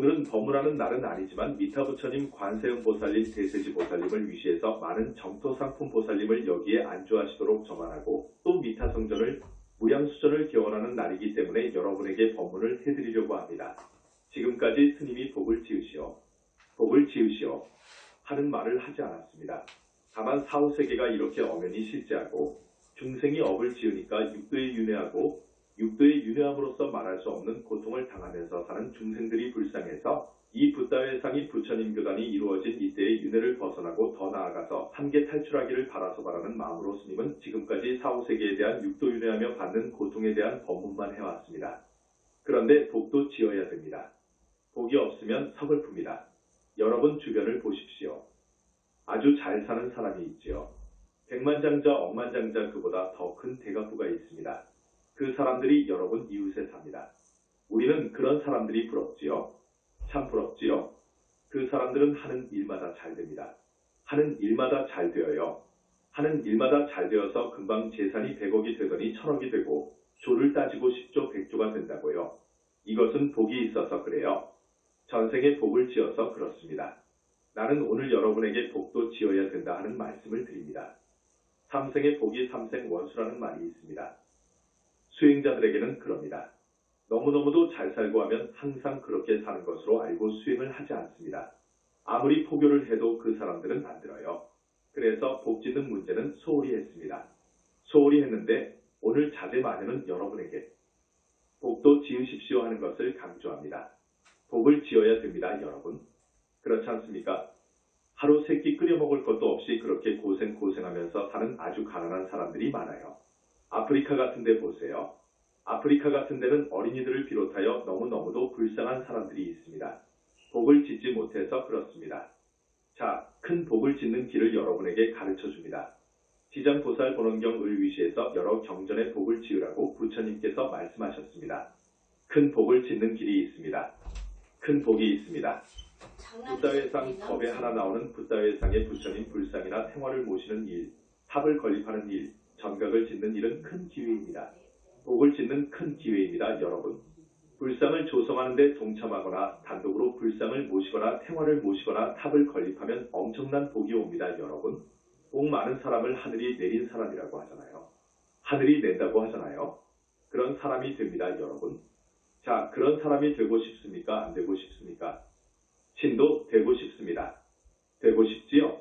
오늘은 법문하는 날은 아니지만 미타부처님, 관세음 보살님, 대세지 보살님을 위시해서 많은 정토상품 보살님을 여기에 안주하시도록 점안하고 또 미타성전을 무량수전을 기원하는 날이기 때문에 여러분에게 법문을 해드리려고 합니다. 지금까지 스님이 복을 지으시오, 복을 지으시오 하는 말을 하지 않았습니다. 다만 사후세계가 이렇게 엄연히 실제하고 중생이 업을 지으니까 육도에 윤회하고 육도의 윤회함으로써 말할 수 없는 고통을 당하면서 사는 중생들이 불쌍해서 이 붓다회상이 부처님 교단이 이루어진 이때의 윤회를 벗어나고 더 나아가서 함께 탈출하기를 바라서 바라는 마음으로 스님은 지금까지 사후세계에 대한 육도 윤회하며 받는 고통에 대한 법문만 해왔습니다. 그런데 복도 지어야 됩니다. 복이 없으면 서글픕니다. 여러분 주변을 보십시오. 아주 잘 사는 사람이 있지요. 백만장자 억만장자 그보다 더 큰 대가부가 있습니다. 그 사람들이 여러분 이웃에 삽니다. 우리는 그런 사람들이 부럽지요. 참 부럽지요. 그 사람들은 하는 일마다 잘 됩니다. 하는 일마다 잘 되어요. 하는 일마다 잘 되어서 금방 재산이 100억이 되더니 1000억이 되고 조를 따지고 10조 100조가 된다고요. 이것은 복이 있어서 그래요. 전생에 복을 지어서 그렇습니다. 나는 오늘 여러분에게 복도 지어야 된다 하는 말씀을 드립니다. 삼생의 복이 삼생 원수라는 말이 있습니다. 수행자들에게는 그럽니다. 너무너무도 잘 살고 하면 항상 그렇게 사는 것으로 알고 수행을 하지 않습니다. 아무리 포교를 해도 그 사람들은 안 들어요. 그래서 복 짓는 문제는 소홀히 했습니다. 소홀히 했는데 오늘 자제마녀는 여러분에게 복도 지으십시오 하는 것을 강조합니다. 복을 지어야 됩니다, 여러분. 그렇지 않습니까? 하루 세 끼 끓여 먹을 것도 없이 그렇게 고생하면서 사는 아주 가난한 사람들이 많아요. 아프리카 같은 데 보세요. 아프리카 같은 데는 어린이들을 비롯하여 너무너무도 불쌍한 사람들이 있습니다. 복을 짓지 못해서 그렇습니다. 자, 큰 복을 짓는 길을 여러분에게 가르쳐줍니다. 지장보살 본원경을 위시해서 여러 경전의 복을 지으라고 부처님께서 말씀하셨습니다. 큰 복을 짓는 길이 있습니다. 큰 복이 있습니다. 붓다회상 법에 하나 나오는 붓다회상의 부처님 불상이나 생활을 모시는 일, 탑을 건립하는 일, 전각을 짓는 일은 큰 기회입니다. 복을 짓는 큰 기회입니다, 여러분. 불상을 조성하는 데 동참하거나 단독으로 불상을 모시거나 생활을 모시거나 탑을 건립하면 엄청난 복이 옵니다, 여러분. 복 많은 사람을 하늘이 내린 사람이라고 하잖아요. 하늘이 낸다고 하잖아요. 그런 사람이 됩니다, 여러분. 자, 그런 사람이 되고 싶습니까? 안 되고 싶습니까? 신도 되고 싶습니다. 되고 싶지요?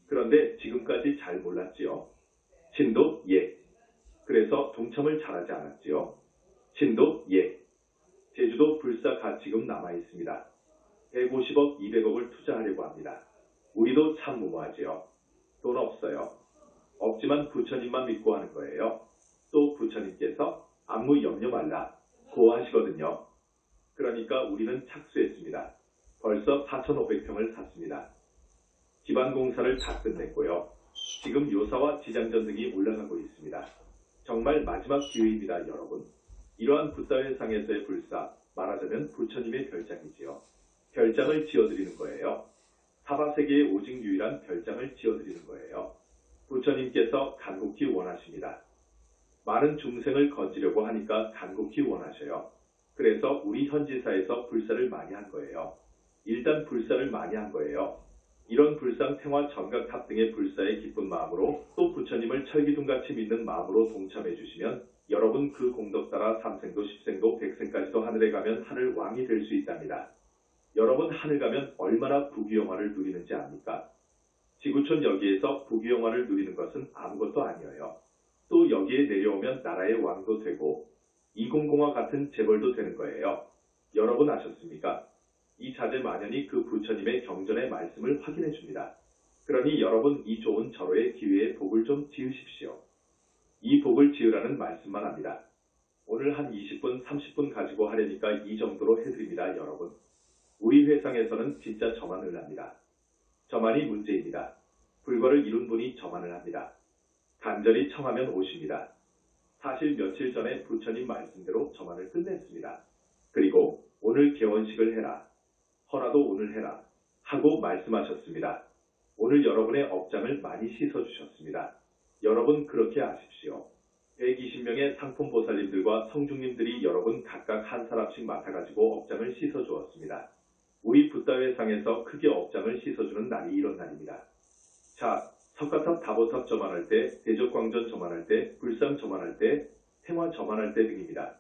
그런데 지금까지 잘 몰랐지요? 신도 예. 그래서 동참을 잘하지 않았지요? 신도 예. 제주도 불사가 지금 남아있습니다. 150억, 200억을 투자하려고 합니다. 우리도 참 무모하지요. 돈 없어요. 없지만 부처님만 믿고 하는 거예요. 또 부처님께서 아무 염려 말라 고하시거든요. 그러니까 우리는 착수했습니다. 벌써 4,500평을 샀습니다. 기반공사를 다 끝냈고요. 지금 요사와 지장전 등이 올라가고 있습니다. 정말 마지막 기회입니다, 여러분. 이러한 붓다회상에서의 불사, 말하자면 부처님의 별장이지요. 별장을 지어드리는 거예요. 사바세계의 오직 유일한 별장을 지어드리는 거예요. 부처님께서 간곡히 원하십니다. 많은 중생을 건지려고 하니까 간곡히 원하셔요. 그래서 우리 현지사에서 불사를 많이 한 거예요. 일단 불사를 많이 한 거예요. 이런 불상, 생화, 전각탑 등의 불사의 기쁜 마음으로 또 부처님을 철기둥같이 믿는 마음으로 동참해 주시면 여러분 그 공덕 따라 3생도 10생도 100생까지도 하늘에 가면 하늘 왕이 될 수 있답니다. 여러분 하늘 가면 얼마나 부귀영화를 누리는지 압니까? 지구촌 여기에서 부귀영화를 누리는 것은 아무것도 아니에요. 또 여기에 내려오면 나라의 왕도 되고 이공공화 같은 재벌도 되는 거예요. 여러분 아셨습니까? 이 자제마녀니 그 부처님의 경전의 말씀을 확인해 줍니다. 그러니 여러분 이 좋은 절호의 기회에 복을 좀 지으십시오. 이 복을 지으라는 말씀만 합니다. 오늘 한 20분, 30분 가지고 하려니까 이 정도로 해드립니다, 여러분. 우리 회상에서는 진짜 저만을 합니다. 저만이 문제입니다. 불거를 이룬 분이 저만을 합니다. 간절히 청하면 오십니다. 사실 며칠 전에 부처님 말씀대로 저만을 끝냈습니다. 그리고 오늘 개원식을 해라. 허라도 오늘 해라. 하고 말씀하셨습니다. 오늘 여러분의 업장을 많이 씻어주셨습니다. 여러분 그렇게 아십시오. 120명의 상품보살님들과 성중님들이 여러분 각각 한 사람씩 맡아가지고 업장을 씻어주었습니다. 세상에서 크게 업장을 씻어주는 날이 이런 날입니다. 자, 석가탑 다보탑 저만할 때, 대적광전 저만할 때, 불상 저만할 때, 태화 저만할 때 등입니다.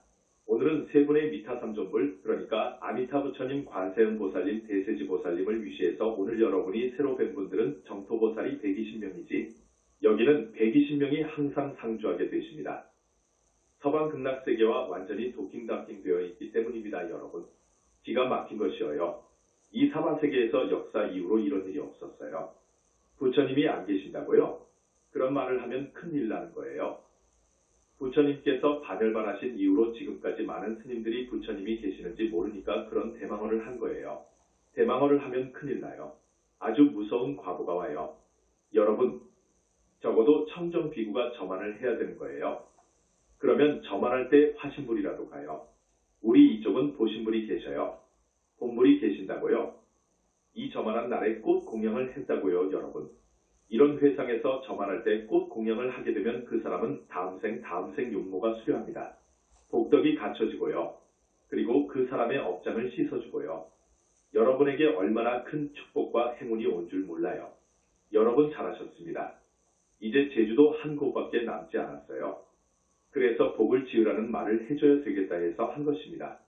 오늘은 세 분의 미타 삼존불, 그러니까 아미타 부처님, 관세음 보살님, 대세지 보살님을 위시해서 오늘 여러분이 새로 뵌 분들은 정토보살이 120명이지 여기는 120명이 항상 상주하게 되십니다. 서방 극락세계와 완전히 도킹다킹 되어 있기 때문입니다. 여러분. 기가 막힌 것이어요. 이 사바세계에서 역사 이후로 이런 일이 없었어요. 부처님이 안 계신다고요? 그런 말을 하면 큰일 나는 거예요. 부처님께서 반열반하신 이후로 지금까지 많은 스님들이 부처님이 계시는지 모르니까 그런 대망언을 한 거예요. 대망언을 하면 큰일 나요. 아주 무서운 과보가 와요. 여러분, 적어도 청정비구가 저만을 해야 되는 거예요. 그러면 저만할 때 화신불이라도 가요. 우리 이쪽은 보신불이 계셔요. 본불이 계신다고요? 이 저만한 날에 꽃 공양을 했다고요, 여러분. 이런 회상에서 저만할 때 꽃 공양을 하게 되면 그 사람은 다음 생 용모가 수려합니다. 복덕이 갖춰지고요. 그리고 그 사람의 업장을 씻어주고요. 여러분에게 얼마나 큰 축복과 행운이 온 줄 몰라요. 여러분 잘하셨습니다. 이제 제주도 한 곳밖에 남지 않았어요. 그래서 복을 지으라는 말을 해줘야 되겠다 해서 한 것입니다.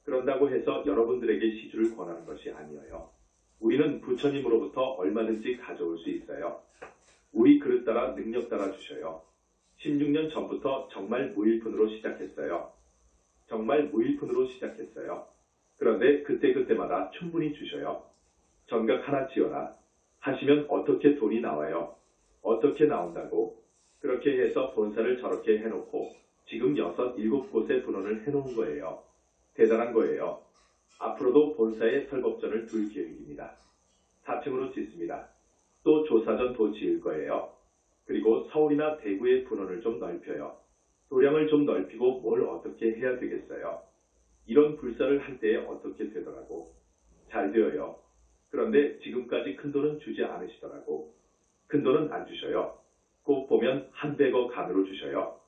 그런다고 해서 여러분들에게 시주를 권하는 것이 아니에요. 우리는 부처님으로부터 얼마든지 가져올 수 있어요. 우리 그릇 따라 능력 따라 주셔요. 16년 전부터 정말 무일푼으로 시작했어요. 정말 무일푼으로 시작했어요. 그런데 그때마다 충분히 주셔요. 전각 하나 지어라 하시면 어떻게 돈이 나와요? 어떻게 나온다고? 그렇게 해서 본사를 저렇게 해놓고 지금 6, 7곳에 분원을 해놓은 거예요. 대단한 거예요. 앞으로도 본사에 설법전을 둘 계획입니다. 4층으로 짓습니다. 또 조사전도 지을 거예요. 그리고 서울이나 대구의 분원을 좀 넓혀요. 도량을 좀 넓히고 뭘 어떻게 해야 되겠어요. 이런 불사를 할 때에 어떻게 되더라고. 잘 되어요. 그런데 지금까지 큰돈은 주지 않으시더라고. 큰돈은 안 주셔요. 꼭 보면 한 100억 간으로 주셔요.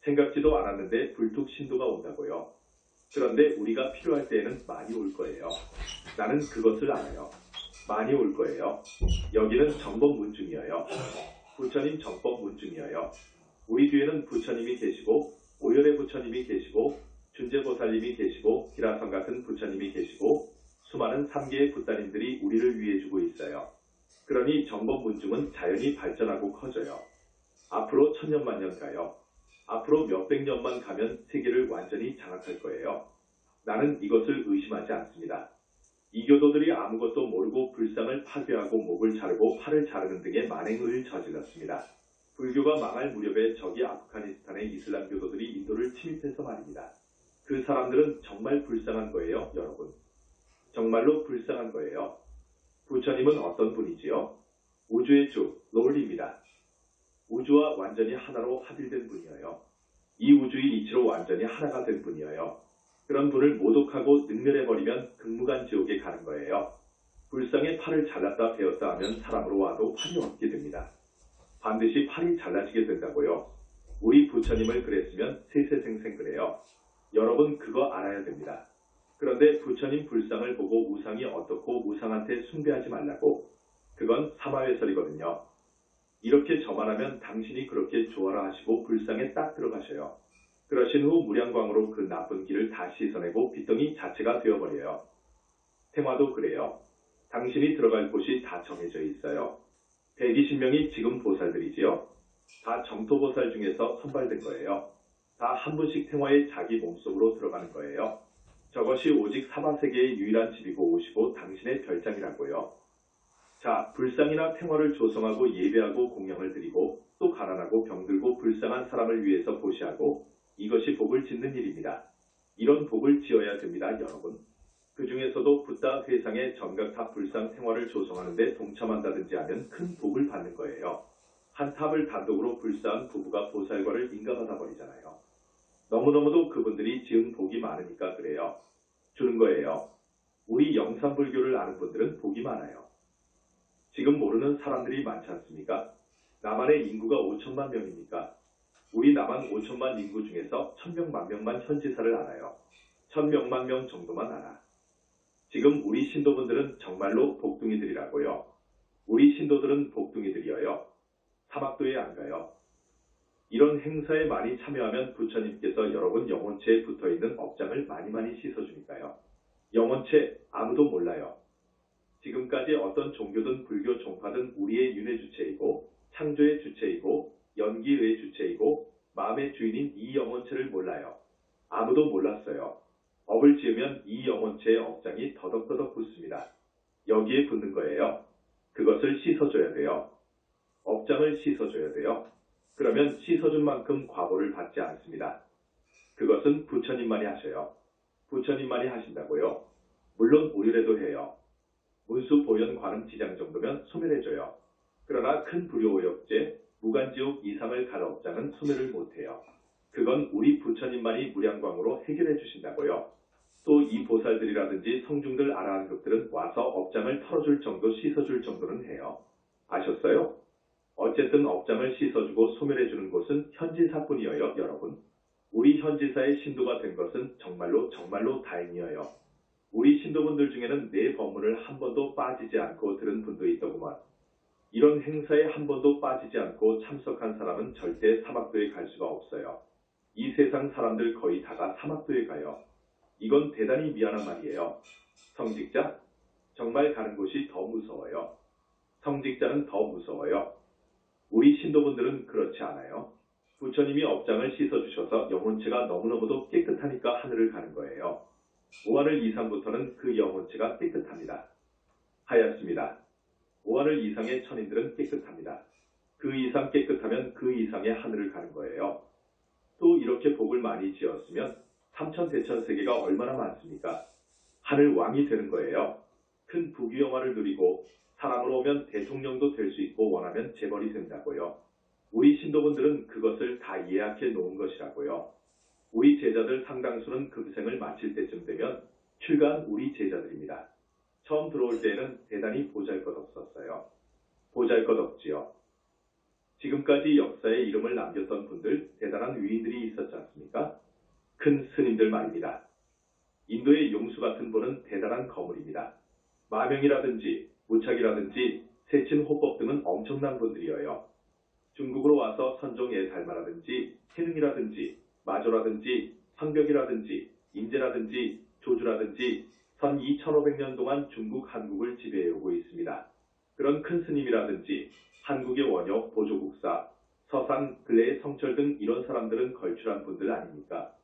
생각지도 않았는데 불뚝 신도가 온다고요. 그런데 우리가 필요할 때에는 많이 올 거예요. 나는 그것을 알아요. 많이 올 거예요. 여기는 정법 문중이에요. 부처님 정법 문중이에요. 우리 뒤에는 부처님이 계시고 오열의 부처님이 계시고 준재보살님이 계시고 기라성 같은 부처님이 계시고 수많은 3개의 부따님들이 우리를 위해 주고 있어요. 그러니 정법 문중은 자연히 발전하고 커져요. 앞으로 천년만년 가요. 앞으로 몇백 년만 가면 세계를 완전히 장악할 거예요. 나는 이것을 의심하지 않습니다. 이교도들이 아무것도 모르고 불상을 파괴하고 목을 자르고 팔을 자르는 등의 만행을 저질렀습니다. 불교가 망할 무렵에 저기 아프가니스탄의 이슬람 교도들이 인도를 침입해서 말입니다. 그 사람들은 정말 불쌍한 거예요, 여러분. 정말로 불쌍한 거예요. 부처님은 어떤 분이지요? 우주의 주, 롤리입니다. 우주와 완전히 하나로 합일된 분이에요. 이 우주의 이치로 완전히 하나가 된 분이에요. 그런 분을 모독하고 능멸해버리면 극무간 지옥에 가는 거예요. 불상의 팔을 잘랐다 베었다 하면 사람으로 와도 팔이 없게 됩니다. 반드시 팔이 잘라지게 된다고요. 우리 부처님을 그랬으면 세세생생 그래요. 여러분 그거 알아야 됩니다. 그런데 부처님 불상을 보고 우상이 어떻고 우상한테 숭배하지 말라고. 그건 사마회설이거든요. 이렇게 저만하면 당신이 그렇게 좋아라 하시고 불상에 딱 들어가셔요. 그러신 후 무량광으로 그 나쁜 길을 다 씻어내고 빛덩이 자체가 되어버려요. 태화도 그래요. 당신이 들어갈 곳이 다 정해져 있어요. 120명이 지금 보살들이지요. 다 정토보살 중에서 선발된 거예요. 다 한 분씩 태화의 자기 몸속으로 들어가는 거예요. 저것이 오직 사바세계의 유일한 집이고 옷이고 당신의 별장이라고요. 자, 불상이나 태화를 조성하고 예배하고 공양을 드리고 또 가난하고 병들고 불쌍한 사람을 위해서 보시하고 이것이 복을 짓는 일입니다. 이런 복을 지어야 됩니다, 여러분. 그 중에서도 붓다 회상의 정각탑 불상 태화를 조성하는 데 동참한다든지 하면 큰 복을 받는 거예요. 한 탑을 단독으로 불사한 부부가 보살과를 인가받아 버리잖아요. 너무너무도 그분들이 지은 복이 많으니까 그래요. 주는 거예요. 우리 영산불교를 아는 분들은 복이 많아요. 지금 모르는 사람들이 많지 않습니까? 남한의 인구가 5천만 명입니까? 우리 남한 5천만 인구 중에서 1000명, 10,000명만 현지사를 알아요. 1000명만 명 정도만 알아. 지금 우리 신도분들은 정말로 복둥이들이라고요. 우리 신도들은 복둥이들이어요. 사막도에 안 가요. 이런 행사에 많이 참여하면 부처님께서 여러분 영혼체에 붙어있는 업장을 많이 씻어주니까요. 영혼체 아무도 몰라요. 지금까지 어떤 종교든 불교 종파든 우리의 윤회 주체이고 창조의 주체이고 연기의 주체이고 마음의 주인인 이 영혼체를 몰라요. 아무도 몰랐어요. 업을 지으면 이 영혼체의 업장이 더덕더덕 붙습니다. 여기에 붙는 거예요. 그것을 씻어줘야 돼요. 업장을 씻어줘야 돼요. 그러면 씻어준 만큼 과보를 받지 않습니다. 그것은 부처님만이 하셔요. 부처님만이 하신다고요. 물론 오율에도 해요. 문수 보현 관음 지장 정도면 소멸해줘요. 그러나 큰 불효오역죄, 무간지옥 이상을 갈 업장은 소멸을 못해요. 그건 우리 부처님만이 무량광으로 해결해 주신다고요. 또 이 보살들이라든지 성중들 아라한급들은 와서 업장을 털어줄 정도 씻어줄 정도는 해요. 아셨어요? 어쨌든 업장을 씻어주고 소멸해주는 곳은 현지사뿐이어요, 여러분. 우리 현지사의 신도가 된 것은 정말로 다행이어요. 우리 신도분들 중에는 내 법문을 한 번도 빠지지 않고 들은 분도 있더구먼. 이런 행사에 한 번도 빠지지 않고 참석한 사람은 절대 사막도에 갈 수가 없어요. 이 세상 사람들 거의 다가 사막도에 가요. 이건 대단히 미안한 말이에요. 성직자? 정말 가는 곳이 더 무서워요. 성직자는 더 무서워요. 우리 신도분들은 그렇지 않아요. 부처님이 업장을 씻어주셔서 영혼체가 너무너무도 깨끗하니까 하늘을 가는 거예요. 오하늘 이상부터는 그 영혼체가 깨끗합니다. 하얗습니다. 오하늘 이상의 천인들은 깨끗합니다. 그 이상 깨끗하면 그 이상의 하늘을 가는 거예요. 또 이렇게 복을 많이 지었으면 삼천대천세계가 얼마나 많습니까? 하늘 왕이 되는 거예요. 큰 부귀영화를 누리고 사람으로 오면 대통령도 될 수 있고 원하면 재벌이 된다고요. 우리 신도분들은 그것을 다 예약해 놓은 것이라고요. 우리 제자들 상당수는 금생을 마칠 때쯤 되면 출가한 우리 제자들입니다. 처음 들어올 때에는 대단히 보잘것없었어요. 보잘것없지요. 지금까지 역사에 이름을 남겼던 분들 대단한 위인들이 있었지 않습니까? 큰 스님들 말입니다. 인도의 용수 같은 분은 대단한 거물입니다. 마명이라든지 무착이라든지 세친호법 등은 엄청난 분들이어요. 중국으로 와서 선종 예살마라든지 해능이라든지 마조라든지 성벽이라든지 임제라든지 조주라든지 선 2500년 동안 중국 한국을 지배해오고 있습니다. 그런 큰 스님이라든지 한국의 원효, 보조국사, 서산, 근래의 성철 등 이런 사람들은 걸출한 분들 아닙니까?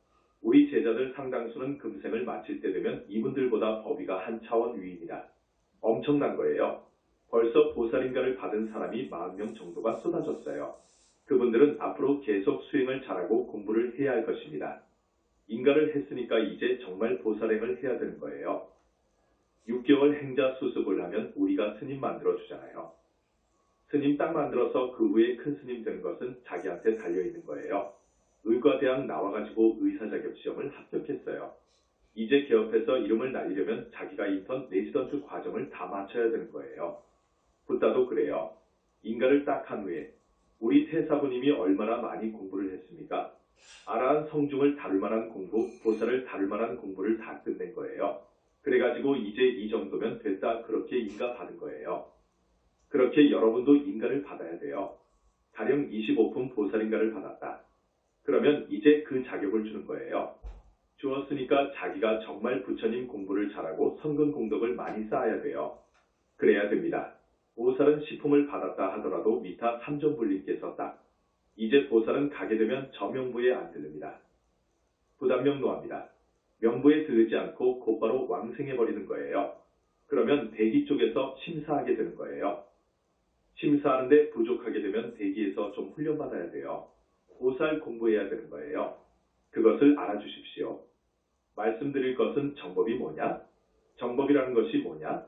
우리 제자들 상당수는 금생을 마칠 때 되면 이분들보다 법위가 한 차원 위입니다. 엄청난 거예요. 벌써 보살인가를 받은 사람이 40명 정도가 쏟아졌어요. 그분들은 앞으로 계속 수행을 잘하고 공부를 해야 할 것입니다. 인가를 했으니까 이제 정말 보살행을 해야 되는 거예요. 6개월 행자 수습을 하면 우리가 스님 만들어주잖아요. 스님 딱 만들어서 그 후에 큰 스님 되는 것은 자기한테 달려있는 거예요. 의과대학 나와가지고 의사자격시험을 합격했어요. 이제 개업해서 이름을 날리려면 자기가 인턴 레지던트 과정을 다 마쳐야 되는 거예요. 붓다도 그래요. 인가를 딱 한 후에 우리 태사부님이 얼마나 많이 공부를 했습니까? 아라한 성중을 다룰 만한 공부, 보살을 다룰 만한 공부를 다 끝낸 거예요. 그래가지고 이제 이 정도면 됐다 그렇게 인가 받은 거예요. 그렇게 여러분도 인가를 받아야 돼요. 가령 25품 보살인가를 받았다. 그러면 이제 그 자격을 주는 거예요. 주었으니까 자기가 정말 부처님 공부를 잘하고 성근 공덕을 많이 쌓아야 돼요. 그래야 됩니다. 보살은 시품을 받았다 하더라도 미타 3존불님께서 딱 이제 보살은 가게 되면 저 명부에 안 들릅니다. 부담명노합니다. 명부에 들르지 않고 곧바로 왕생해버리는 거예요. 그러면 대기 쪽에서 심사하게 되는 거예요. 심사하는데 부족하게 되면 대기에서 좀 훈련받아야 돼요. 보살 공부해야 되는 거예요. 그것을 알아주십시오. 말씀드릴 것은 정법이 뭐냐? 정법이라는 것이 뭐냐?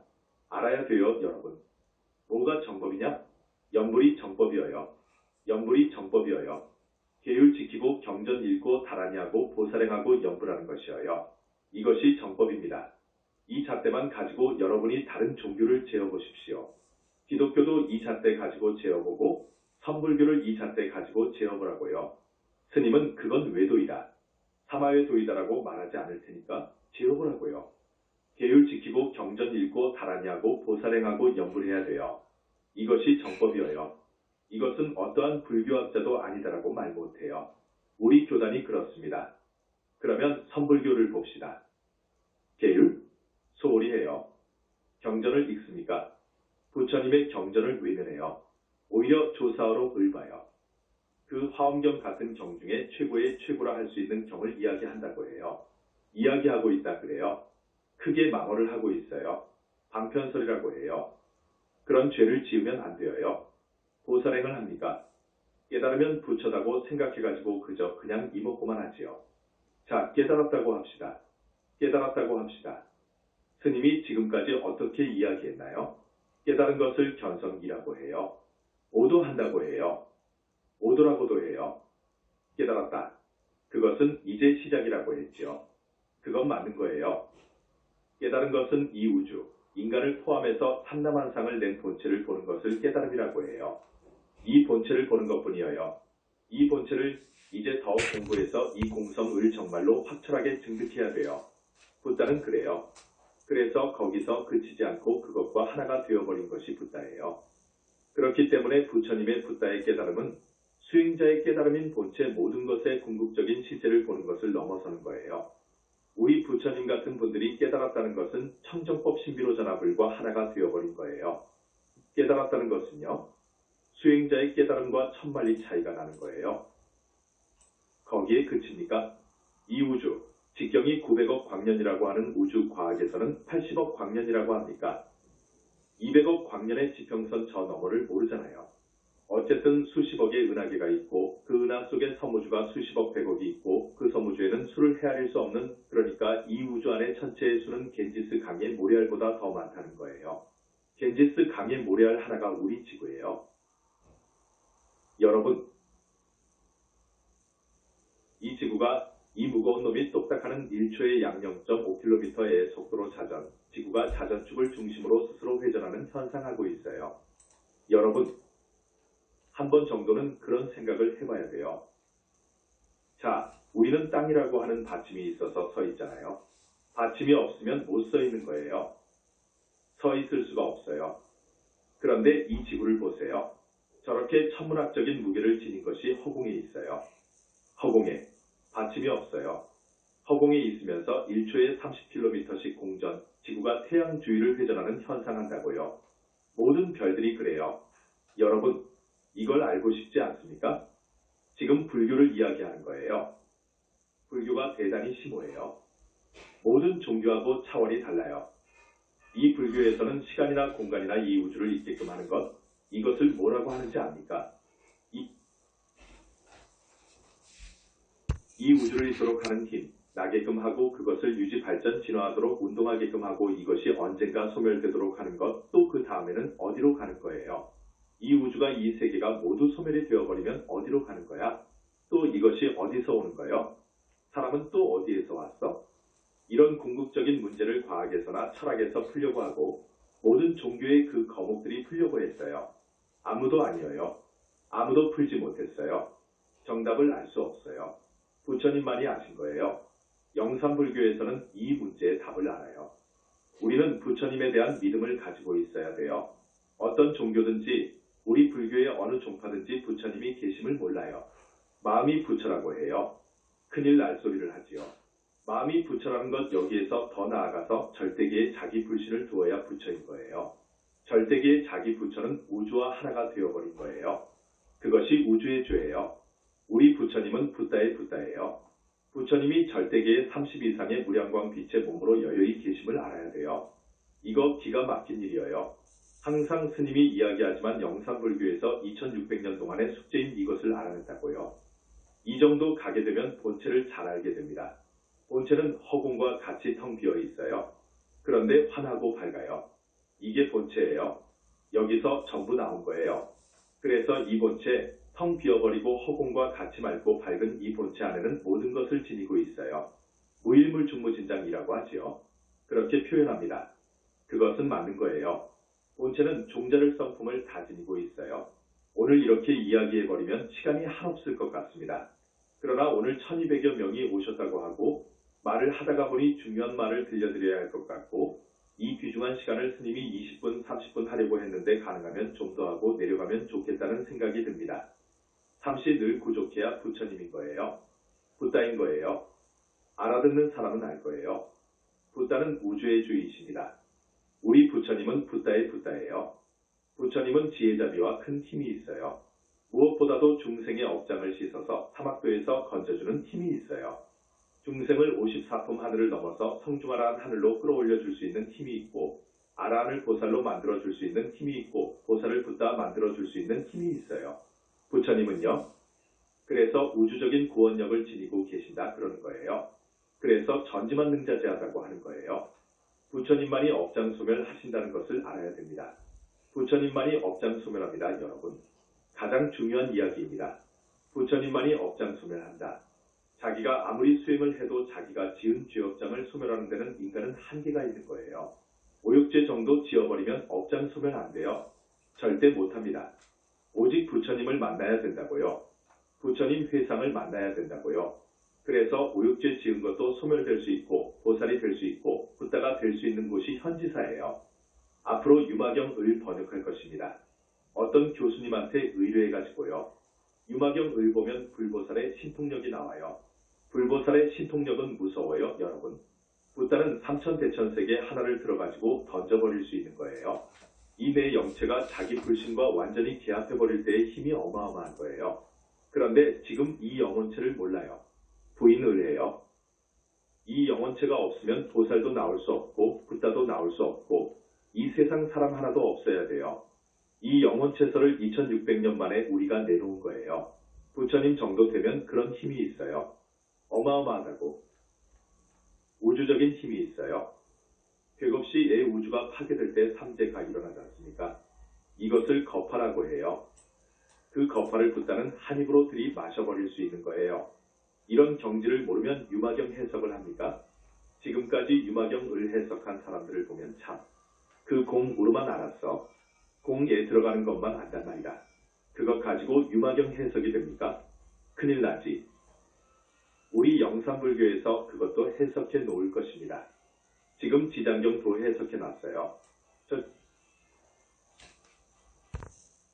알아야 돼요, 여러분. 뭐가 정법이냐? 염불이 정법이어요. 염불이 정법이어요. 계율 지키고 경전 읽고 다라니하고 보살행하고 염불하는 것이어요. 이것이 정법입니다. 이 잣대만 가지고 여러분이 다른 종교를 재어보십시오. 기독교도 이 잣대 가지고 재어보고 선불교를 이 잣대 가지고 재어보라고요. 스님은 그건 외도이다. 사마외도이다라고 말하지 않을 테니까 재어보라고요. 계율 지키고 경전 읽고 다라니하고 보살행하고 염불해야 돼요. 이것이 정법이어요. 이것은 어떠한 불교학자도 아니다라고 말 못해요. 우리 교단이 그렇습니다. 그러면 선불교를 봅시다. 계율? 소홀히 해요. 경전을 읽습니까? 부처님의 경전을 외면해요. 오히려 조사하러 읊어요. 그 화엄경 같은 경 중에 최고의 최고라 할 수 있는 경을 이야기한다고 해요. 이야기하고 있다 그래요. 크게 망언을 하고 있어요. 방편설이라고 해요. 그런 죄를 지으면 안 되어요. 보살행을 합니까? 깨달으면 부처다고 생각해가지고 그저 그냥 이먹고만 하지요. 자, 깨달았다고 합시다. 깨달았다고 합시다. 스님이 지금까지 어떻게 이야기했나요? 깨달은 것을 견성이라고 해요. 오도한다고 해요. 오도라고도 해요. 깨달았다. 그것은 이제 시작이라고 했지요. 그건 맞는 거예요. 깨달은 것은 이 우주, 인간을 포함해서 삼라만상을 낸 본체를 보는 것을 깨달음이라고 해요. 이 본체를 보는 것뿐이어요. 이 본체를 이제 더 공부해서 이 공성을 정말로 확철하게 증득해야 돼요. 붓다는 그래요. 그래서 거기서 그치지 않고 그것과 하나가 되어버린 것이 붓다예요. 그렇기 때문에 부처님의 붓다의 깨달음은 수행자의 깨달음인 본체 모든 것의 궁극적인 실제를 보는 것을 넘어서는 거예요. 우리 부처님 같은 분들이 깨달았다는 것은 청정법 신비로 전화불과 하나가 되어버린 거예요. 깨달았다는 것은요. 수행자의 깨달음과 천만리 차이가 나는 거예요. 거기에 그칩니까? 이 우주, 직경이 900억 광년이라고 하는 우주 과학에서는 80억 광년이라고 합니까? 200억 광년의 지평선 저 너머를 모르잖아요. 어쨌든 수십억의 은하계가 있고 그 은하 속에 서무주가 수십억 백억이 있고 그 서무주에는 수를 헤아릴 수 없는, 그러니까 이 우주 안의 천체의 수는 겐지스 강의 모래알보다 더 많다는 거예요. 겐지스 강의 모래알 하나가 우리 지구예요. 여러분, 이 지구가 이 무거운 놈이 똑딱하는 1초에 약 0.5km의 속도로 지구가 자전축을 중심으로 스스로 회전하는 현상하고 있어요. 여러분, 한 번 정도는 그런 생각을 해봐야 돼요. 자, 우리는 땅이라고 하는 받침이 있어서 서 있잖아요. 받침이 없으면 못 서 있는 거예요. 서 있을 수가 없어요. 그런데 이 지구를 보세요. 저렇게 천문학적인 무게를 지닌 것이 허공에 있어요. 허공에 받침이 없어요. 허공에 있으면서 1초에 30km씩 공전, 지구가 태양 주위를 회전하는 현상한다고요. 모든 별들이 그래요. 여러분, 이걸 알고 싶지 않습니까? 지금 불교를 이야기하는 거예요. 불교가 대단히 심오해요. 모든 종교하고 차원이 달라요. 이 불교에서는 시간이나 공간이나 이 우주를 있게끔 하는 것, 이것을 뭐라고 하는지 압니까? 이 우주를 있도록 하는 힘, 나게끔 하고 그것을 유지 발전 진화하도록 운동하게끔 하고 이것이 언젠가 소멸되도록 하는 것, 또 그 다음에는 어디로 가는 거예요? 이 우주가 이 세계가 모두 소멸이 되어버리면 어디로 가는 거야? 또 이것이 어디서 오는 거예요? 사람은 또 어디에서 왔어? 이런 궁극적인 문제를 과학에서나 철학에서 풀려고 하고 모든 종교의 그 거목들이 풀려고 했어요. 아무도 아니에요. 아무도 풀지 못했어요. 정답을 알 수 없어요. 부처님만이 아신 거예요. 영산불교에서는 이 문제의 답을 알아요. 우리는 부처님에 대한 믿음을 가지고 있어야 돼요. 어떤 종교든지 우리 불교의 어느 종파든지 부처님이 계심을 몰라요. 마음이 부처라고 해요. 큰일 날 소리를 하지요. 마음이 부처라는 것, 여기에서 더 나아가서 절대계의 자기 불신을 두어야 부처인 거예요. 절대계의 자기 부처는 우주와 하나가 되어버린 거예요. 그것이 우주의 죄예요. 우리 부처님은 붓다의 붓다예요. 부처님이 절대계의 30 이상의 무량광 빛의 몸으로 여여히 계심을 알아야 돼요. 이거 기가 막힌 일이에요. 항상 스님이 이야기하지만 영산불교에서 2600년 동안의 숙제인 이것을 알아냈다고요. 이 정도 가게 되면 본체를 잘 알게 됩니다. 본체는 허공과 같이 텅 비어 있어요. 그런데 환하고 밝아요. 이게 본체예요. 여기서 전부 나온 거예요. 그래서 이 본체, 텅 비어버리고 허공과 같이 맑고 밝은 이 본체 안에는 모든 것을 지니고 있어요. 무일물중무진장이라고 하지요. 그렇게 표현합니다. 그것은 맞는 거예요. 본체는 종자를 성품을 다 지니고 있어요. 오늘 이렇게 이야기해버리면 시간이 한없을 것 같습니다. 그러나 오늘 1200여 명이 오셨다고 하고 말을 하다가 보니 중요한 말을 들려드려야 할 것 같고 이 귀중한 시간을 스님이 20분, 30분 하려고 했는데 가능하면 좀 더 하고 내려가면 좋겠다는 생각이 듭니다. 잠시 늘 부족해야 부처님인 거예요. 붓다인 거예요. 알아듣는 사람은 알 거예요. 붓다는 우주의 주이십니다. 우리 부처님은 붓다의 붓다예요. 부처님은 지혜자비와 큰 힘이 있어요. 무엇보다도 중생의 업장을 씻어서 사막도에서 건져주는 힘이 있어요. 중생을 54품 하늘을 넘어서 성중아라한 하늘로 끌어올려 줄 수 있는 힘이 있고 아라한을 보살로 만들어 줄 수 있는 힘이 있고 보살을 붓다 만들어 줄 수 있는 힘이 있어요. 부처님은요. 그래서 우주적인 구원력을 지니고 계신다 그러는 거예요. 그래서 전지만능자재하다고 하는 거예요. 부처님만이 업장소멸하신다는 것을 알아야 됩니다. 부처님만이 업장소멸합니다, 여러분. 가장 중요한 이야기입니다. 부처님만이 업장소멸한다. 자기가 아무리 수행을 해도 자기가 지은 죄업장을 소멸하는 데는 인간은 한계가 있는 거예요. 오욕죄 정도 지어버리면 업장 소멸 안 돼요. 절대 못합니다. 오직 부처님을 만나야 된다고요. 부처님 회상을 만나야 된다고요. 그래서 오욕죄 지은 것도 소멸될 수 있고 보살이 될 수 있고 붓다가 될 수 있는 곳이 현지사예요. 앞으로 유마경을 번역할 것입니다. 어떤 교수님한테 의뢰해가지고요. 유마경을 보면 불보살의 신통력이 나와요. 불보살의 신통력은 무서워요, 여러분. 붓다는 삼천대천세계 하나를 들어가지고 던져버릴 수 있는 거예요. 이 내 영체가 자기 불신과 완전히 제압해버릴 때의 힘이 어마어마한 거예요. 그런데 지금 이 영혼체를 몰라요. 부인을 해요. 이 영혼체가 없으면 보살도 나올 수 없고 붓다도 나올 수 없고 이 세상 사람 하나도 없어야 돼요. 이 영혼체설을 2600년 만에 우리가 내놓은 거예요. 부처님 정도 되면 그런 힘이 있어요. 어마어마하다고. 우주적인 힘이 있어요. 객없이 애 우주가 파괴될 때 삼재가 일어나지 않습니까? 이것을 거파라고 해요. 그 거파를 붓다는 한 입으로 들이마셔버릴 수 있는 거예요. 이런 경지를 모르면 유마경 해석을 합니까? 지금까지 유마경을 해석한 사람들을 보면 참 그 공으로만 알았어. 공에 들어가는 것만 안단 말이다. 그것 가지고 유마경 해석이 됩니까? 큰일 나지. 우리 영산불교에서 그것도 해석해 놓을 것입니다. 지금 지장경도 해석해 놨어요.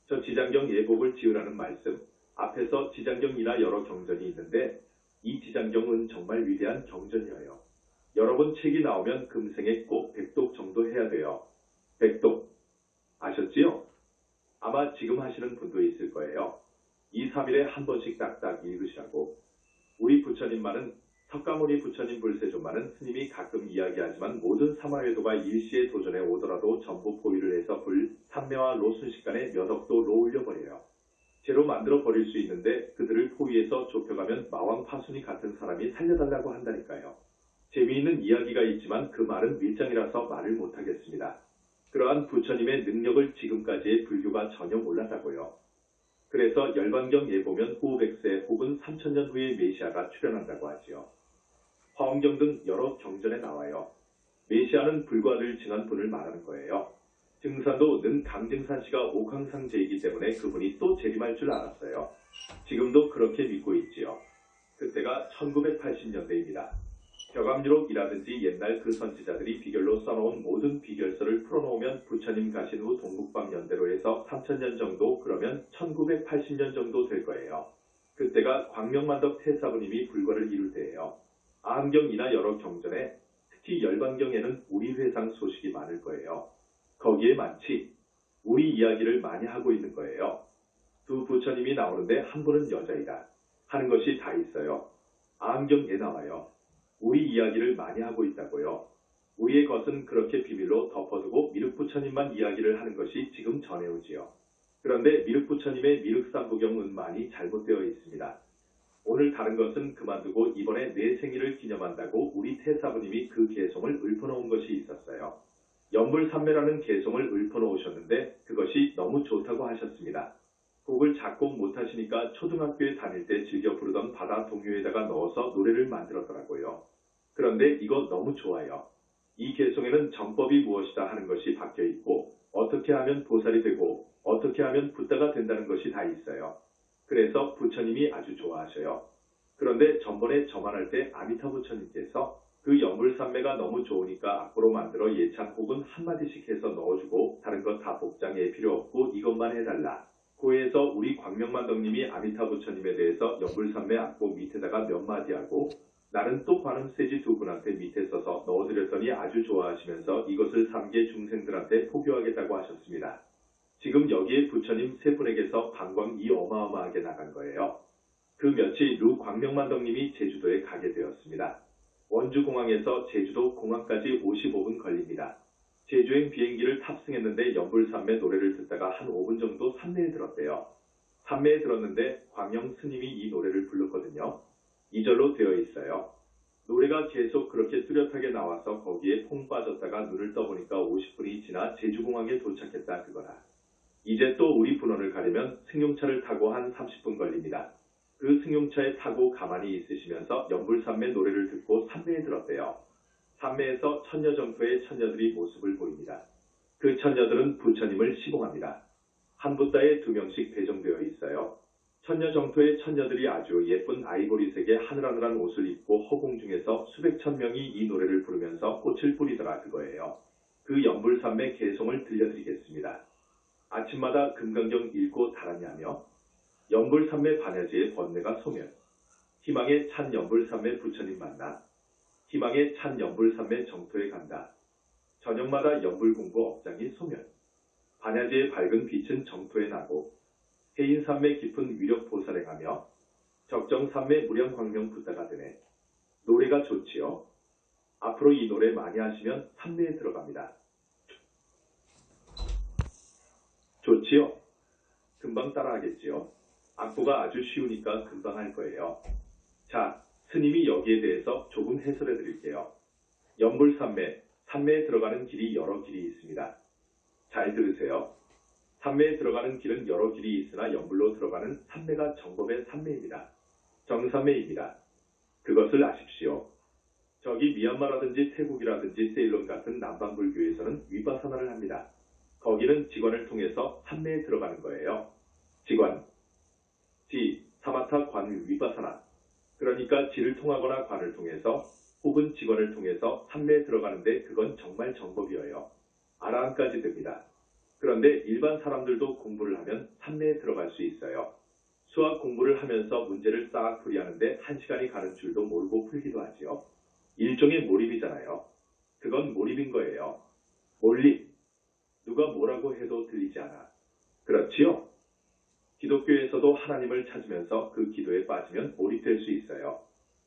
저 지장경 예복을 지으라는 말씀, 앞에서 지장경이나 여러 경전이 있는데 이 지장경은 정말 위대한 경전이에요. 여러분 책이 나오면 금생에 꼭 100독 정도 해야 돼요. 100독. 아셨지요? 아마 지금 하시는 분도 있을 거예요. 2, 3일에 한 번씩 딱딱 읽으시라고. 우리 부처님만은 석가모니 부처님 불세존만은 스님이 가끔 이야기하지만 모든 사마외도가 일시에 도전해 오더라도 전부 포위를 해서 불, 삼매와 로 순식간에 몇 억도 로 올려버려요. 죄로 만들어 버릴 수 있는데 그들을 포위해서 좁혀가면 마왕 파순이 같은 사람이 살려달라고 한다니까요. 재미있는 이야기가 있지만 그 말은 밀장이라서 말을 못하겠습니다. 그러한 부처님의 능력을 지금까지의 불교가 전혀 몰랐다고요. 그래서 열반경에 보면 후 100세 혹은 3000년 후에 메시아가 출현한다고 하지요. 화엄경 등 여러 경전에 나와요. 메시아는 불과를 증한 분을 말하는 거예요. 증산도 는 강증산 씨가 옥황상제이기 때문에 그분이 또 재림할 줄 알았어요. 지금도 그렇게 믿고 있지요. 그때가 1980년대입니다. 벼감유록이라든지 옛날 그 선지자들이 비결로 써놓은 모든 비결서를 풀어놓으면 부처님 가신 후 동북방연대로 해서 3000년 정도, 그러면 1980년 정도 될 거예요. 그때가 광명만덕 태사부님이 불과를 이룰 때예요. 아함경이나 여러 경전에 특히 열반경에는 우리 회상 소식이 많을 거예요. 거기에 많지 우리 이야기를 많이 하고 있는 거예요. 두 부처님이 나오는데 한 분은 여자이다 하는 것이 다 있어요. 아함경에 나와요. 우리 이야기를 많이 하고 있다고요. 우리의 것은 그렇게 비밀로 덮어두고 미륵부처님만 이야기를 하는 것이 지금 전해오지요. 그런데 미륵부처님의 미륵삼부경은 많이 잘못되어 있습니다. 오늘 다른 것은 그만두고 이번에 내 생일을 기념한다고 우리 태사부님이 그 개송을 읊어놓은 것이 있었어요. 연불삼매라는 개송을 읊어놓으셨는데 그것이 너무 좋다고 하셨습니다. 곡을 작곡 못하시니까 초등학교에 다닐 때 즐겨 부르던 바다 동요에다가 넣어서 노래를 만들었더라고요. 그런데 이거 너무 좋아요. 이 개송에는 정법이 무엇이다 하는 것이 박혀있고 어떻게 하면 보살이 되고 어떻게 하면 붓다가 된다는 것이 다 있어요. 그래서 부처님이 아주 좋아하셔요. 그런데 전번에 저만할 때 아미타 부처님께서 그 연불산매가 너무 좋으니까 악보로 만들어 예찬 혹은 한마디씩 해서 넣어주고 다른 것 다 복장해 필요 없고 이것만 해달라. 고해서 우리 광명만덕님이 아미타 부처님에 대해서 연불산매 악보 밑에다가 몇 마디 하고 나는 또 관음세지 두 분한테 밑에 써서 넣어드렸더니 아주 좋아하시면서 이것을 3계 중생들한테 포교하겠다고 하셨습니다. 지금 여기에 부처님 세 분에게서 방광이 어마어마하게 나간 거예요. 그 며칠 루 광명만덕님이 제주도에 가게 되었습니다. 원주공항에서 제주도 공항까지 55분 걸립니다. 제주행 비행기를 탑승했는데 연불산매 노래를 듣다가 한 5분 정도 산매에 들었대요. 산매에 들었는데 광영 스님이 이 노래를 불렀거든요. 2절로 되어 있어요. 노래가 계속 그렇게 뚜렷하게 나와서 거기에 퐁 빠졌다가 눈을 떠보니까 50분이 지나 제주공항에 도착했다 그거라. 이제 또 우리 분원을 가려면 승용차를 타고 한 30분 걸립니다. 그 승용차에 타고 가만히 있으시면서 연불산매 노래를 듣고 산매에 들었대요. 산매에서 천녀정토의 천녀들이 모습을 보입니다. 그 천녀들은 부처님을 시공합니다. 한 붓다에 2명씩 배정되어 있어요. 천녀정토의 천녀들이 아주 예쁜 아이보리색의 하늘하늘한 옷을 입고 허공 중에서 수백 천 명이 이 노래를 부르면서 꽃을 뿌리더라 그거예요. 그 연불산매 개송을 들려드리겠습니다. 아침마다 금강경 읽고 달았냐며 연불산매 반야지의 번뇌가 소멸, 희망의 찬 연불산매 부처님 만나, 희망의 찬 연불산매 정토에 간다. 저녁마다 연불공부 업장이 소멸, 반야지의 밝은 빛은 정토에 나고 해인산매 깊은 위력 보살행하며 적정산매 무량광명 붓다가 되네. 노래가 좋지요. 앞으로 이 노래 많이 하시면 산매에 들어갑니다. 좋지요? 금방 따라하겠지요? 악보가 아주 쉬우니까 금방 할 거예요. 자, 스님이 여기에 대해서 조금 해설해 드릴게요. 연불산매, 산매에 들어가는 길이 여러 길이 있습니다. 잘 들으세요. 산매에 들어가는 길은 여러 길이 있으나 연불로 들어가는 산매가 정법의 산매입니다. 정산매입니다. 그것을 아십시오. 저기 미얀마라든지 태국이라든지 세일론 같은 남방불교에서는 위바사나를 합니다. 거기는 직원을 통해서 산매에 들어가는 거예요. 직원, 지, 사마타 관 위바사나. 그러니까 지를 통하거나 관을 통해서 혹은 직원을 통해서 산매에 들어가는데 그건 정말 정법이어요. 아라한까지 됩니다. 그런데 일반 사람들도 공부를 하면 산매에 들어갈 수 있어요. 수학 공부를 하면서 문제를 싹 풀이하는데 1시간이 가는 줄도 모르고 풀기도 하지요. 일종의 몰입이잖아요. 그건 몰입인 거예요. 몰입. 누가 뭐라고 해도 들리지 않아. 그렇지요? 기독교에서도 하나님을 찾으면서 그 기도에 빠지면 몰입될 수 있어요.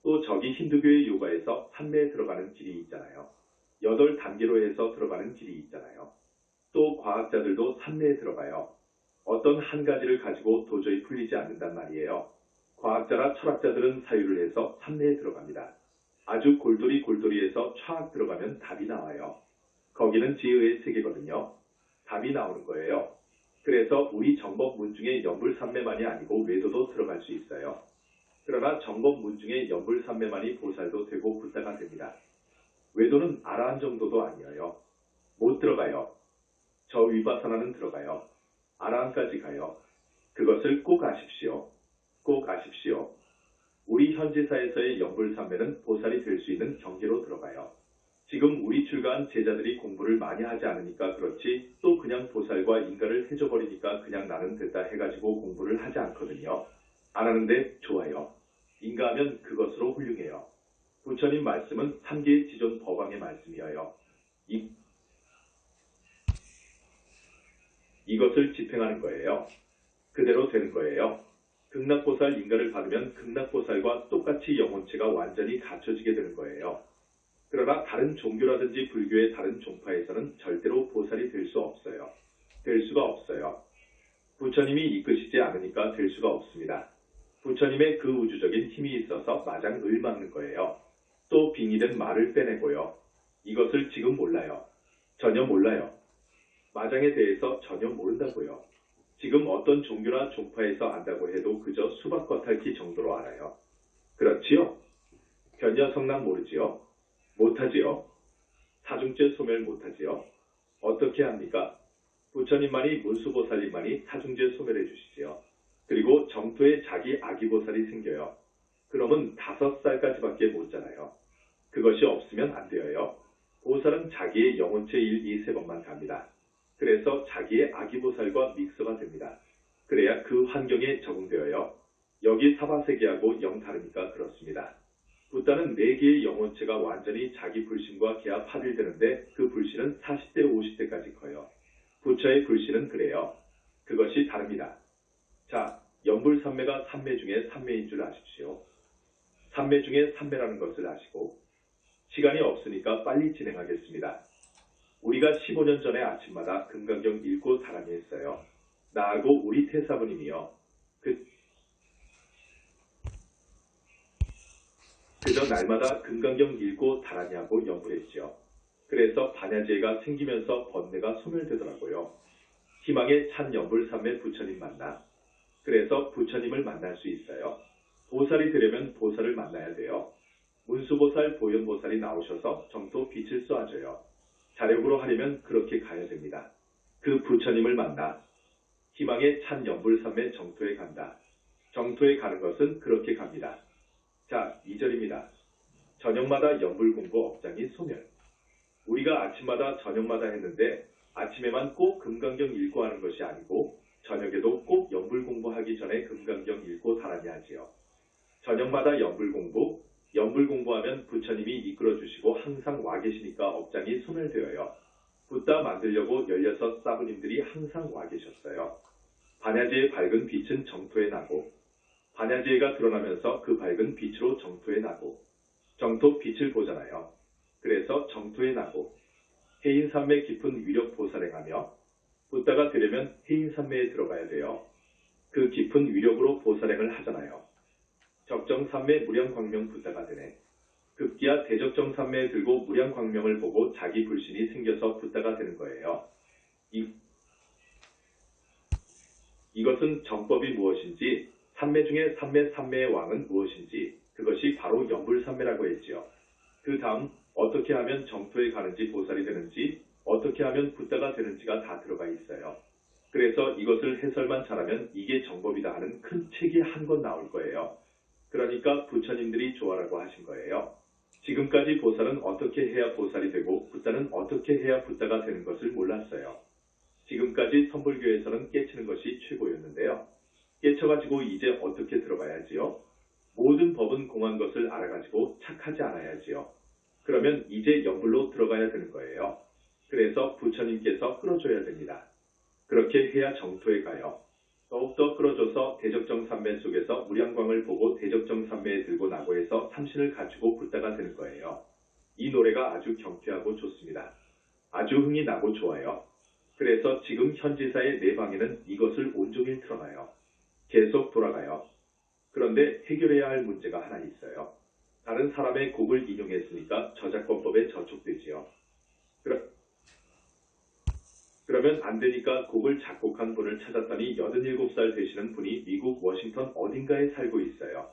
또 저기 힌두교의 요가에서 산매에 들어가는 길이 있잖아요. 8단계로 해서 들어가는 길이 있잖아요. 또 과학자들도 산매에 들어가요. 어떤 한 가지를 가지고 도저히 풀리지 않는단 말이에요. 과학자나 철학자들은 사유를 해서 산매에 들어갑니다. 아주 골똘히해서 촥 들어가면 답이 나와요. 거기는 지혜의 세계거든요. 답이 나오는 거예요. 그래서 우리 정법문 중에 연불산매만이 아니고 외도도 들어갈 수 있어요. 그러나 정법문 중에 연불산매만이 보살도 되고 붓다가 됩니다. 외도는 아라한 정도도 아니에요. 못 들어가요. 저 위바사나는 들어가요. 아라한까지 가요. 그것을 꼭 아십시오. 꼭 아십시오. 우리 현지사에서의 연불산매는 보살이 될 수 있는 경계로 들어가요. 지금 우리 출가한 제자들이 공부를 많이 하지 않으니까 그렇지 또 그냥 보살과 인가를 해줘버리니까 그냥 나는 됐다 해가지고 공부를 하지 않거든요. 안 하는데 좋아요. 인가하면 그것으로 훌륭해요. 부처님 말씀은 3계의 지존 법왕의 말씀이어요. 이것을 집행하는 거예요. 그대로 되는 거예요. 극락보살 인가를 받으면 극락보살과 똑같이 영혼체가 완전히 갖춰지게 되는 거예요. 그러나 다른 종교라든지 불교의 다른 종파에서는 절대로 보살이 될 수 없어요. 될 수가 없어요. 부처님이 이끄시지 않으니까 될 수가 없습니다. 부처님의 그 우주적인 힘이 있어서 마장 을 막는 거예요. 또 빙의된 말을 빼내고요. 이것을 지금 몰라요. 전혀 몰라요. 마장에 대해서 전혀 모른다고요. 지금 어떤 종교나 종파에서 안다고 해도 그저 수박 겉핥기 정도로 알아요. 그렇지요? 변여성난 모르지요? 못하지요? 사중죄 소멸 못하지요? 어떻게 합니까? 부처님만이 문수보살님만이 사중죄 소멸해 주시지요. 그리고 정토에 자기 아기보살이 생겨요. 그놈은 5살까지밖에 못 자라요. 그것이 없으면 안 되어요. 보살은 자기의 영혼체 1, 2, 3번만 갑니다. 그래서 자기의 아기보살과 믹서가 됩니다. 그래야 그 환경에 적응되어요. 여기 사바세계하고 영 다르니까 그렇습니다. 붓다는 4개의 영혼체가 완전히 자기 불신과 개합 합일되는데 그 불신은 40대, 50대까지 커요. 부처의 불신은 그래요. 그것이 다릅니다. 자, 연불삼매가 삼매 중에 삼매인 줄 아십시오. 삼매 중에 삼매라는 것을 아시고 시간이 없으니까 빨리 진행하겠습니다. 우리가 15년 전에 아침마다 금강경 읽고 다람이 했어요. 나하고 우리 태사부님이요. 그저 날마다 금강경 읽고 다람이 하고 연불했지요. 그래서 반야제가 생기면서 번뇌가 소멸되더라고요. 희망에 찬 연불삼매 부처님 만나. 그래서 부처님을 만날 수 있어요. 보살이 되려면 보살을 만나야 돼요. 문수보살, 보현보살이 나오셔서 정토 빛을 쏘아줘요. 자력으로 하려면 그렇게 가야 됩니다. 그 부처님을 만나 희망에 찬 연불삼매 정토에 간다. 정토에 가는 것은 그렇게 갑니다. 자, 2절입니다. 저녁마다 연불공부 업장이 소멸. 우리가 아침마다 저녁마다 했는데 아침에만 꼭 금강경 읽고 하는 것이 아니고 저녁에도 꼭 연불공부하기 전에 금강경 읽고 다람이 하지요. 저녁마다 연불공부하면 부처님이 이끌어주시고 항상 와 계시니까 업장이 소멸되어요. 붓다 만들려고 16 사부님들이 항상 와 계셨어요. 반야제의 밝은 빛은 정토에 나고 반야제가 드러나면서 그 밝은 빛으로 정토에 나고 정토 빛을 보잖아요. 그래서 정토에 나고 해인산매 깊은 위력 보살행하며 붓다가 되려면 해인산매에 들어가야 돼요. 그 깊은 위력으로 보살행을 하잖아요. 적정산매 무량광명 붓다가 되네. 급기야 대적정산매에 들고 무량광명을 보고 자기 불신이 생겨서 붓다가 되는 거예요. 이것은 정법이 무엇인지 삼매 중에 삼매의 왕은 무엇인지 그것이 바로 연불삼매라고 했지요. 그 다음 어떻게 하면 정토에 가는지 보살이 되는지 어떻게 하면 붓다가 되는지가 다 들어가 있어요. 그래서 이것을 해설만 잘하면 이게 정법이다 하는 큰 책이 한 권 나올 거예요. 그러니까 부처님들이 좋아라고 하신 거예요. 지금까지 보살은 어떻게 해야 보살이 되고 붓다는 어떻게 해야 붓다가 되는 것을 몰랐어요. 지금까지 선불교에서는 깨치는 것이 최고였는데요. 깨쳐가지고 이제 어떻게 들어가야지요? 모든 법은 공한 것을 알아가지고 착하지 않아야지요. 그러면 이제 연불로 들어가야 되는 거예요. 그래서 부처님께서 끌어줘야 됩니다. 그렇게 해야 정토에 가요. 더욱더 끌어줘서 대적정산매 속에서 무량광을 보고 대적정산매에 들고 나고 해서 삼신을 갖추고 붓다가 되는 거예요. 이 노래가 아주 경쾌하고 좋습니다. 아주 흥이 나고 좋아요. 그래서 지금 현지사의 내 방에는 이것을 온종일 틀어놔요. 계속 돌아가요. 그런데 해결해야 할 문제가 하나 있어요. 다른 사람의 곡을 인용했으니까 저작권법에 저촉되지요. 그러면 안 되니까 곡을 작곡한 분을 찾았더니 87살 되시는 분이 미국 워싱턴 어딘가에 살고 있어요.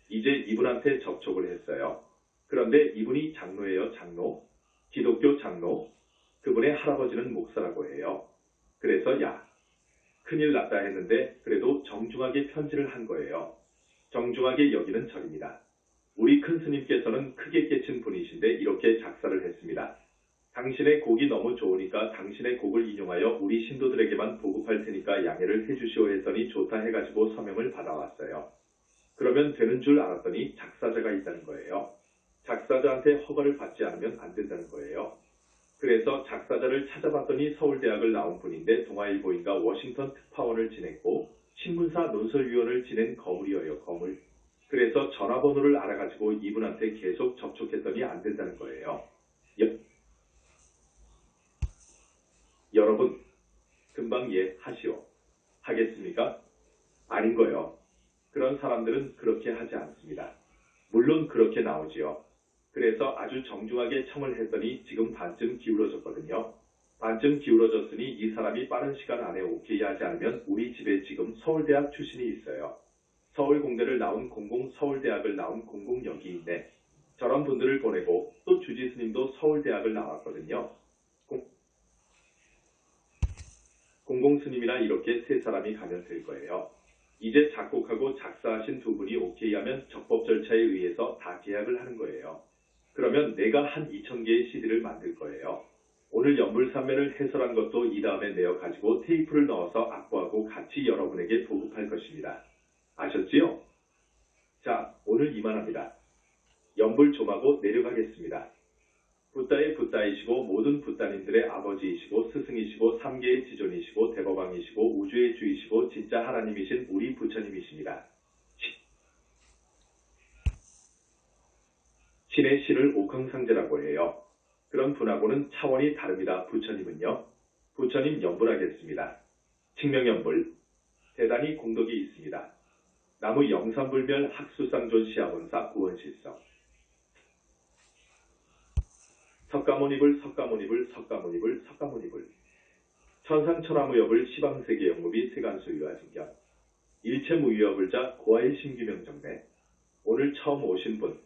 이제 이분한테 접촉을 했어요. 그런데 이분이 장로예요, 장로. 기독교 장로. 그분의 할아버지는 목사라고 해요. 그래서 야, 큰일 났다 했는데 그래도 정중하게 편지를 한 거예요. 정중하게 여기는 절입니다. 우리 큰 스님께서는 크게 깨친 분이신데 이렇게 작사를 했습니다. 당신의 곡이 너무 좋으니까 당신의 곡을 인용하여 우리 신도들에게만 보급할 테니까 양해를 해주시오 했더니 좋다 해가지고 서명을 받아왔어요. 그러면 되는 줄 알았더니 작사자가 있다는 거예요. 작사자한테 허가를 받지 않으면 안 된다는 거예요. 그래서 작사자를 찾아봤더니 서울대학을 나온 분인데 동아일보인가 워싱턴 특파원을 지냈고 신문사 논설위원을 지낸 거물이어요, 거물. 그래서 전화번호를 알아가지고 이분한테 계속 접촉했더니 안 된다는 거예요. 여러분, 금방 이해하시오. 하겠습니까? 아닌 거요. 그런 사람들은 그렇게 하지 않습니다. 물론 그렇게 나오지요. 그래서 아주 정중하게 청을 했더니 지금 반쯤 기울어졌거든요. 반쯤 기울어졌으니 이 사람이 빠른 시간 안에 오케이 하지 않으면 우리 집에 지금 서울대학 출신이 있어요. 서울공대를 나온 서울대학을 나온 공공여기 있네. 저런 분들을 보내고 또 주지스님도 서울대학을 나왔거든요. 공공스님이나 이렇게 세 사람이 가면 될 거예요. 이제 작곡하고 작사하신 두 분이 오케이 하면 적법 절차에 의해서 다 계약을 하는 거예요. 그러면 내가 한 2,000개의 CD를 만들 거예요. 오늘 연불산매를 해설한 것도 이 다음에 내어 가지고 테이프를 넣어서 악보하고 같이 여러분에게 보급할 것입니다. 아셨지요? 자, 오늘 이만합니다. 연불 좀 하고 내려가겠습니다. 붓다의 붓다이시고 모든 붓다님들의 아버지이시고 스승이시고 삼계의 지존이시고 대법왕이시고 우주의 주이시고 진짜 하나님이신 우리 부처님이십니다. 신의 신을 옥황상제라고 해요. 그런 분하고는 차원이 다릅니다. 부처님은요. 부처님 연불하겠습니다. 칙명연불. 대단히 공덕이 있습니다. 나무 영산불멸 학수상존 시아본사 구원실성. 석가모니불 석가모니불 석가모니불 석가모니불. 천상천하무여불 시방세계 영무비 세간수유화증견. 일체무유여불자 고아의 신규명정대. 오늘 처음 오신 분